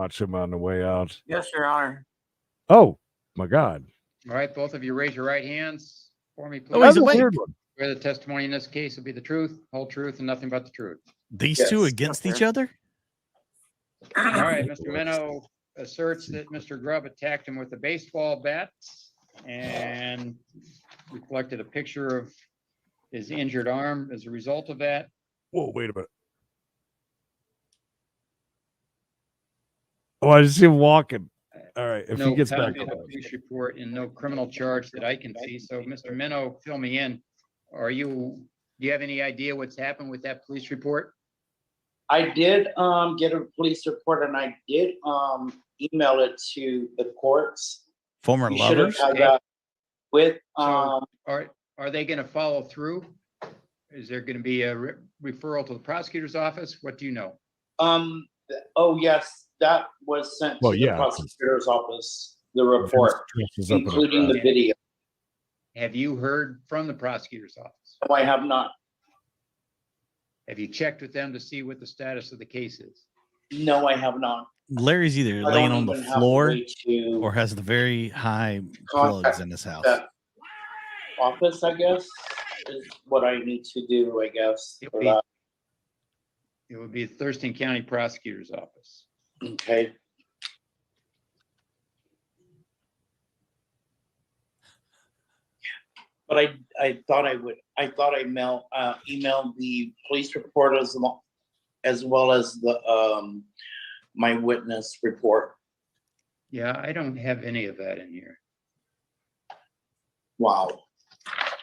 watch him on the way out. Yes, Your Honor. Oh my God! All right, both of you raise your right hands for me, please. Oh, he's That's a awake. weird one. Where the testimony in this case will be the truth, whole truth, and nothing but the truth. These Yes. two against each other? All right, Mr. Minnow asserts that Mr. Grubb attacked him with a baseball bat and reflected a picture of his injured arm as a result of that. Whoa! Wait a minute. Oh, I just see him walking. All right, if No he gets back copy of up. the police report and no criminal charge that I can see. So, Mr. Minnow, fill me in. Do you have any idea what's happened with that police report? I did get a police report, and I did email it to the courts. Former You should have lovers? had that with So, are they going to follow through? Is there going to be a referral to the prosecutor's office? What do you know? Oh yes, that was sent to the prosecutor's office, the report, including the video. Have you heard from the prosecutor's office? No, I have not. Have you checked with them to see what the status of the case is? No, I have not. Larry's either I laying don't on the even have a floor way to or has the very high contact plugs in his house. that office, I guess, is what I need to do, I guess, for that. It would be the Thurston County Prosecutor's Office. Okay. But I thought I emailed the police report as well as the my witness report. Yeah, I don't have any of that in here. Wow.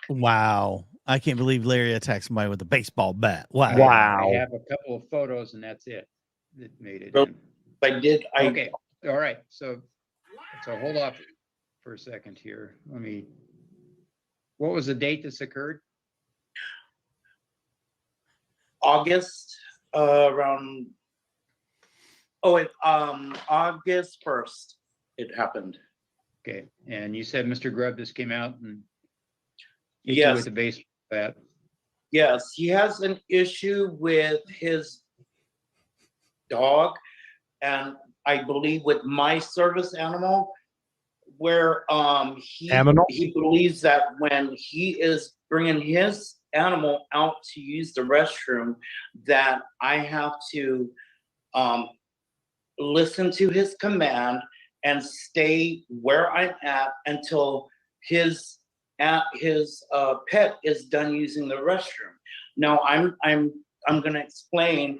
Wow. I can't believe Larry attacked somebody with a baseball bat. Wow. I have a couple of photos and that's it. That made it. Well, in. Okay. All right. So hold off for a second here. What was the date this occurred? August, around August 1st, it happened. Okay. And you said Mr. Grubb just came out and hit you Yes. with a baseball bat. Yes, he has an issue with his dog, and I believe with my service animal, where he believes that when he is bringing his animal out to use the restroom, that I have to listen to his command and stay where I'm at until his pet is done using the restroom. Now I'm going to explain.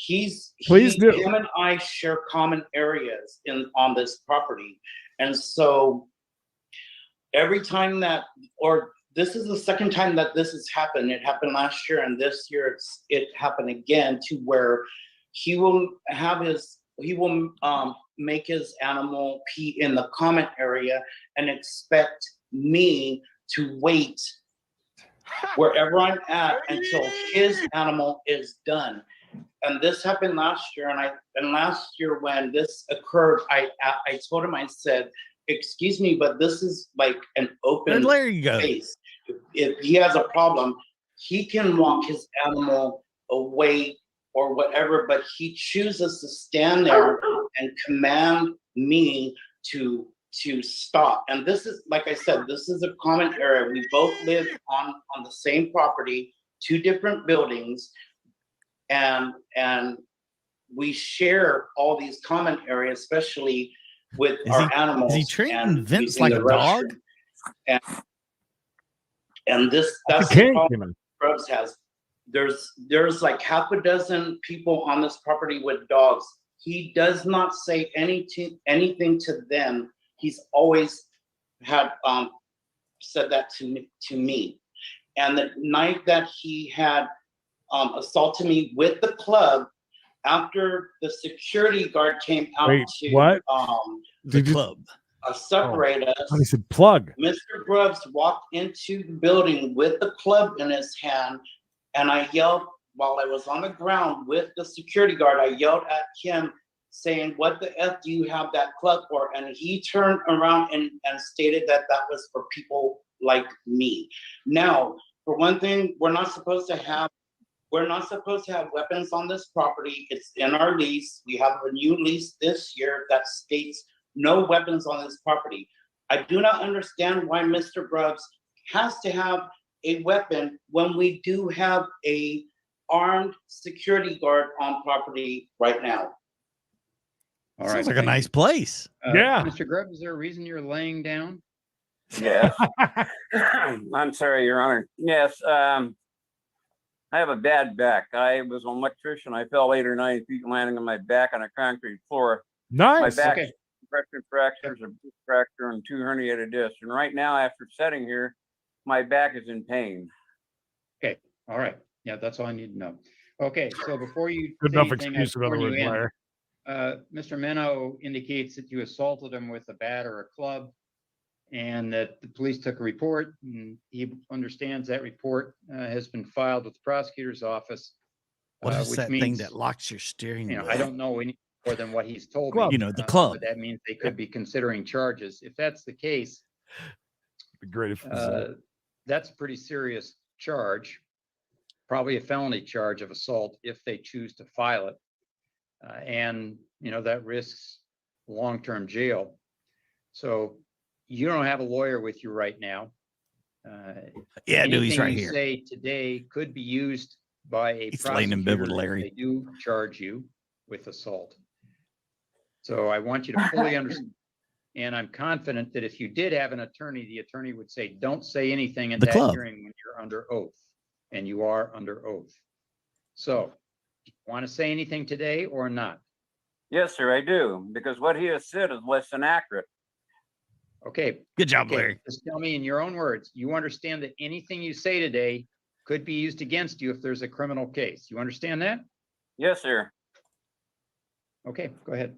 Him and I share common areas on this property, and so every time this is the second time that this has happened. It happened last year, and this year it happened again, to where he will make his animal pee in the common area and expect me to wait wherever I'm at until his animal is done. And this happened last year, and last year when this occurred, I told him, I said, excuse me, but this is like an open space. If he has a problem, he can walk his animal away or whatever, but he chooses to stand there and command me to stop. And this is, like I said, this is a common area. We both live on the same property, 2 different buildings, and we share all these common areas, especially with our animals. Is he treating Vince like a dog? And that's the problem Grubbs has. There's like half a dozen people on this property with dogs. He does not say anything to them. He's always had said that to me. And the night that he had assaulted me with the club, after the security guard came out the club separate us. He said plug. Mr. Grubbs walked into the building with the club in his hand, and I yelled while I was on the ground with the security guard. I yelled at him, saying, "What the F do you have that club for?" And he turned around and stated that was for people like me. Now, for one thing, we're not supposed to have We're not supposed to have weapons on this property. It's in our lease. We have a new lease this year that states no weapons on this property. I do not understand why Mr. Grubbs has to have a weapon when we do have a armed security guard on property right now. All Sounds right. like a thank nice you. place. Yeah. Mr. Grubb, is there a reason you're laying down? Yes. I'm sorry, Your Honor. Yes, I have a bad back. I was an electrician. I fell 8 or 9 feet landing on my back on a concrete floor. My Nice. back Okay. compression fractures, a disc fracture, and 2 herniated discs. And right now, after sitting here, my back is in pain. All right. Yeah, that's all I need to know. Okay, so before you Good say enough anything, I've excuse, in other sworn you words, in. Larry. Mr. Minnow indicates that you assaulted him with a bat or a club, and that the police took a report, and he understands that report has been filed with the prosecutor's office. What is which that thing means, that locks your steering you know, wheel? I don't know any more than what he's told me. Club. You know, the club. But that means they could be considering charges. If that's the case, Be great if it was, that's a pretty serious charge, probably a felony charge of assault if they choose to file it. And, you know, that risks long-term jail. So you don't have a lawyer with you right now. Yeah, dude, he's Anything right you here. say today could be used by a He's laying in bed with prosecutor if Larry. they do charge you with assault. So I want you to fully understand. And I'm confident that if you did have an attorney, the attorney would say, don't say anything in The that club. hearing when you're under oath, and you are under oath. So, want to say anything today or not? Yes, sir, I do, because what he has said is less than accurate. Okay, Good job, okay, Larry. just tell me in your own words, you understand that anything you say today could be used against you if there's a criminal case. You understand that? Yes, sir. Okay, go ahead.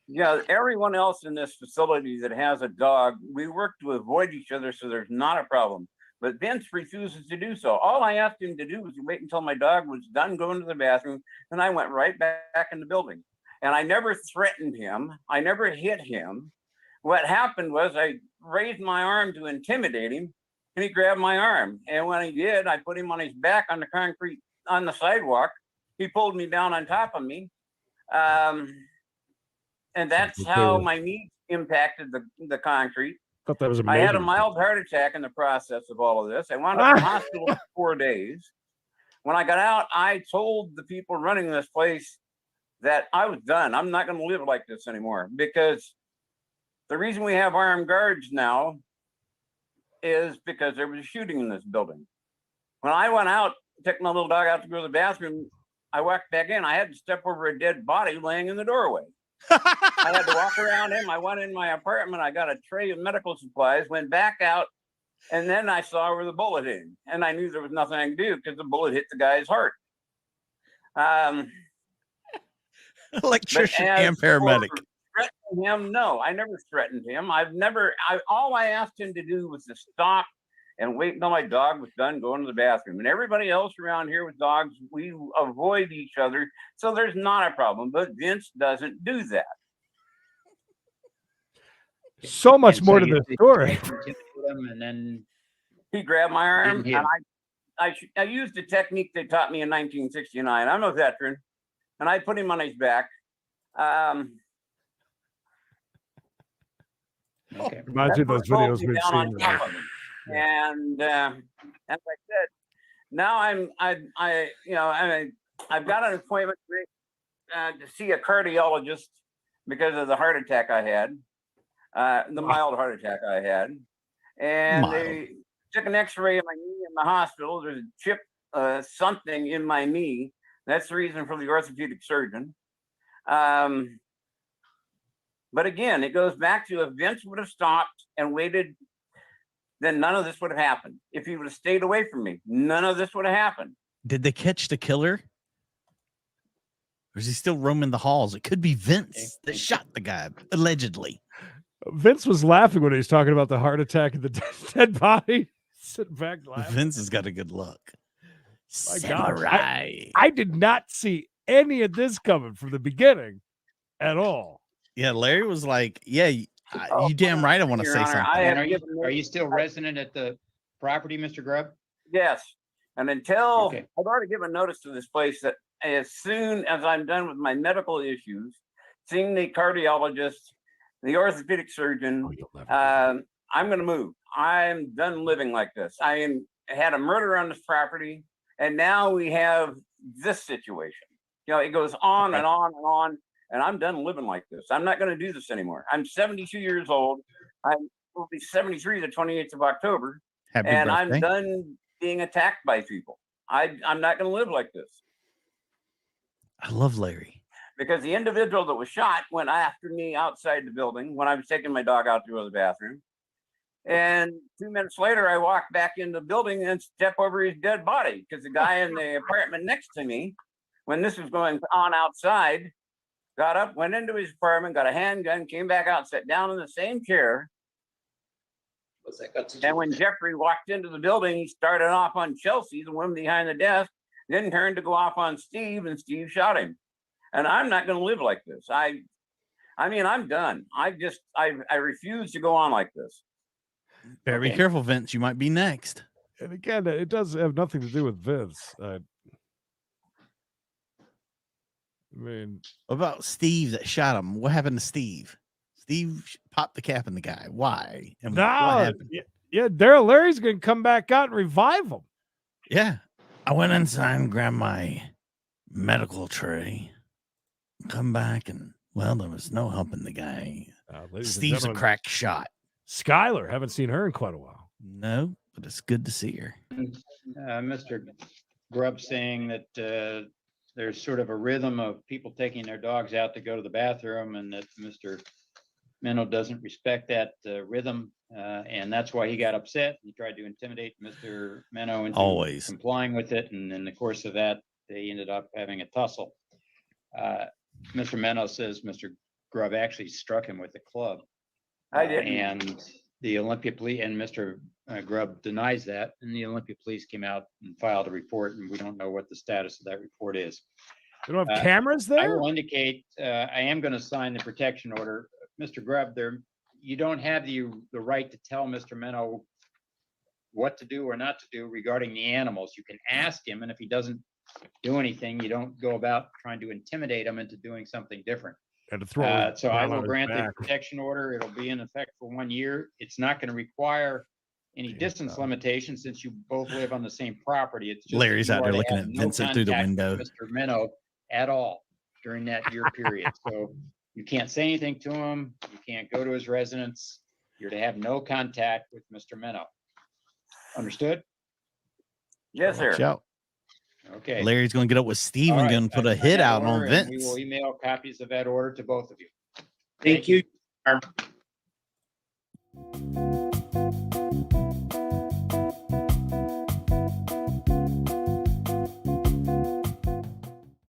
Yeah, everyone else in this facility that has a dog, we work to avoid each other so there's not a problem. But Vince refuses to do so. All I asked him to do was wait until my dog was done going to the bathroom, and I went right back in the building. And I never threatened him. I never hit him. What happened was I raised my arm to intimidate him, and he grabbed my arm. And when he did, I put him on his back on the concrete, on the sidewalk. He pulled me down on top of me. And that's how my knee impacted the concrete. thought that was I amazing. had a mild heart attack in the process of all of this. I wound up in the hospital for 4 days. When I got out, I told the people running this place that I was done. I'm not going to live like this anymore, because the reason we have armed guards now is because there was a shooting in this building. When I went out, took my little dog out to go to the bathroom, I walked back in. I had to step over a dead body laying in the doorway. I had to walk around him. I went in my apartment. I got a tray of medical supplies, went back out, and then I saw where the bullet hit. And I knew there was nothing I could do because the bullet hit the guy's heart. Electrician and paramedic. Threatening him, no, I never threatened him. All I asked him to do was to stop and wait until my dog was done going to the bathroom. And everybody else around here with dogs, we avoid each other. So there's not a problem, but Vince doesn't do that. So much And more so to you the think story. you intimidate him, and then He grabbed my arm, Didn't hit and I used a technique they taught me in 1969. I'm a veteran, and I put him on his back. okay. Reminds me of those videos we've down on seen. top of him. And as I said, now I've got an appointment to see a cardiologist because of the heart attack I had, the mild heart attack I had, and they took an X-ray of my knee in the hospital. There's a chip, something in my knee. That's the reason for the orthopedic surgeon. But again, it goes back to if Vince would have stopped and waited, then none of this would have happened. If he would have stayed away from me, none of this would have happened. Did they catch the killer? Or is he still roaming the halls? It could be Vince that shot the guy, allegedly. Vince was laughing when he was talking about the heart attack and the dead body. Sitting back laughing. Vince has got a good look. My gosh, Samurai. I did not see any of this coming from the beginning at all. Yeah, Larry was like, yeah, you damn right I want to Your say Honor, something. I have And given are you still resident at the property, Mr. Grubb? Yes. And until Okay. I've already given notice to this place that as soon as I'm done with my medical issues, seeing the cardiologist, the orthopedic surgeon, Oh, you'll never I'm going to move. I'm done living like this. Had a murder on this property, and now we have this situation. You know, it goes on and on and on, and I'm done living like this. I'm not going to do this anymore. I'm 72 years old. I will be 73 the 28th of October, Happy and birthday. I'm done being attacked by people. I'm not going to live like this. I love Larry. Because the individual that was shot went after me outside the building when I was taking my dog out to go to the bathroom. And 2 minutes later, I walked back into the building and step over his dead body because the guy in the apartment next to me, when this was going on outside, got up, went into his apartment, got a handgun, came back out, sat down in the same chair. What's that got to do And with when it? Jeffrey walked into the building, he started off on Chelsea, the woman behind the desk, then turned to go off on Steve, and Steve shot him. And I'm not going to live like this. I mean, I'm done. I refuse to go on like this. Better be Okay. careful, Vince. You might be next. And again, it does have nothing to do with Vince. I mean, What about Steve that shot him? What happened to Steve? Steve popped the cap in the guy. Why? And what no, happened? yeah, Daryl Larry's going to come back out and revive him. Yeah. I went inside and grabbed my medical tray. Come back and, well, there was no helping the guy. Ladies and Steve's a gentlemen, crack shot. Skylar, haven't seen her in quite a while. No, but it's good to see her. Mr. Grubb saying that there's sort of a rhythm of people taking their dogs out to go to the bathroom, and that Mr. Minnow doesn't respect that rhythm, and that's why he got upset. He tried to intimidate Mr. Minnow into Always. complying with it, and in the course of that, they ended up having a tussle. Mr. Minnow says Mr. Grubb actually struck him with a club. I didn't. And the Olympia Police and Mr. Grubb denies that, and the Olympia Police came out and filed a report, and we don't know what the status of that report is. You don't have cameras I there? will indicate, I am going to sign the protection order. Mr. Grubb, you don't have the right to tell Mr. Minnow what to do or not to do regarding the animals. You can ask him, and if he doesn't do anything, you don't go about trying to intimidate him into doing something different. And to throw his So I down will on his grant the back. protection order. It'll be in effect for 1 year. It's not going to require any Yeah. distance limitation since you both live on the same property. It's just Larry's you out are there to looking have at no Vincent through the contact window. with Mr. Minnow at all during that year period. So you can't say anything to him. You can't go to his residence. You're to have no contact with Mr. Minnow. Understood? Yes, sir. Watch out. Okay. Larry's going to get up with Steve All and right, going to put a I've hit signed that out on order, and We Vince. will email copies of that order to both of you. Thank you.